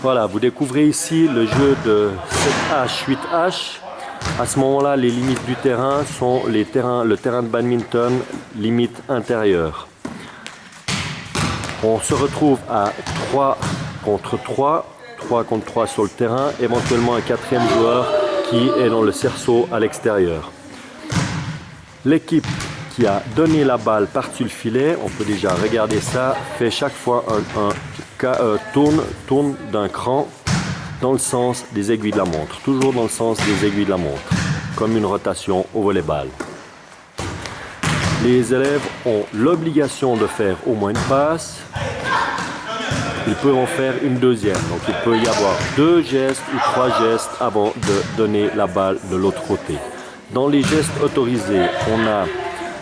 Voilà, vous découvrez ici le jeu de 7H, 8H. À ce moment-là, les limites du terrain sont le terrain de badminton, limite intérieure. On se retrouve à 3 contre 3, 3 contre 3 sur le terrain, éventuellement un quatrième joueur qui est dans le cerceau à l'extérieur. L'équipe qui a donné la balle par-dessus le filet, on peut déjà regarder ça, fait chaque fois tourne d'un cran dans le sens des aiguilles de la montre, toujours dans le sens des aiguilles de la montre, comme une rotation au volleyball. Les élèves ont l'obligation de faire au moins une passe. Ils peuvent en faire une deuxième, donc il peut y avoir 2 gestes ou 3 gestes avant de donner la balle de l'autre côté. Dans les gestes autorisés, on a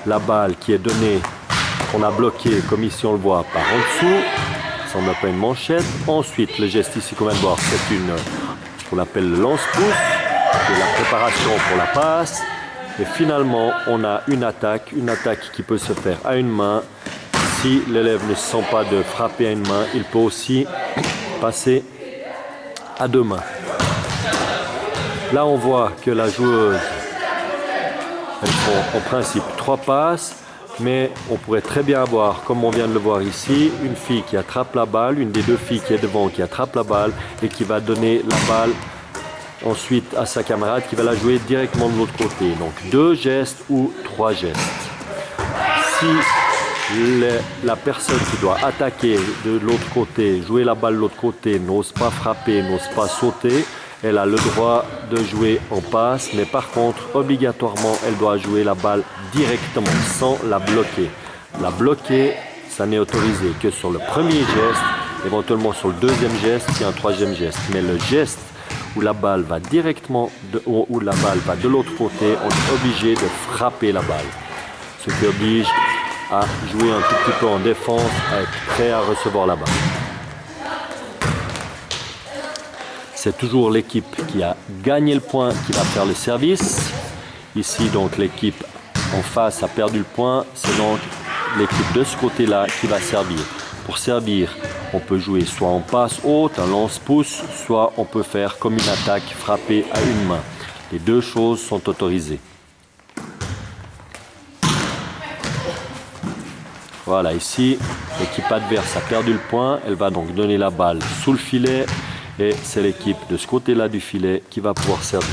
la balle qui est donnée, qu'on a bloquée comme ici on le voit par en dessous, ça on appelle une manchette. Ensuite le geste ici qu'on vient de voir, c'est ce qu'on appelle le lance-pouce, c'est la préparation pour la passe. Et finalement on a une attaque qui peut se faire à une main. Si l'élève ne se sent pas de frapper à une main, il peut aussi passer à 2 mains. Là on voit que la joueuse, elles font en principe 3 passes, mais on pourrait très bien avoir, comme on vient de le voir ici, une fille qui attrape la balle, une des 2 filles qui est devant qui attrape la balle et qui va donner la balle ensuite à sa camarade qui va la jouer directement de l'autre côté. Donc 2 gestes ou 3 gestes. Si la personne qui doit attaquer de l'autre côté, jouer la balle de l'autre côté, n'ose pas frapper, n'ose pas sauter, elle a le droit de jouer en passe, mais par contre, obligatoirement, elle doit jouer la balle directement, sans la bloquer. La bloquer, ça n'est autorisé que sur le premier geste, éventuellement sur le deuxième geste, et un troisième geste. Mais le geste où la balle va directement, où la balle va de l'autre côté, on est obligé de frapper la balle. Ce qui oblige à jouer un tout petit peu en défense, à être prêt à recevoir la balle. C'est toujours l'équipe qui a gagné le point qui va faire le service. Ici, donc, l'équipe en face a perdu le point. C'est donc l'équipe de ce côté-là qui va servir. Pour servir, on peut jouer soit en passe haute, un lance-pouce, soit on peut faire comme une attaque, frapper à une main. Les 2 choses sont autorisées. Voilà, ici, l'équipe adverse a perdu le point. Elle va donc donner la balle sous le filet. Et c'est l'équipe de ce côté-là du filet qui va pouvoir servir.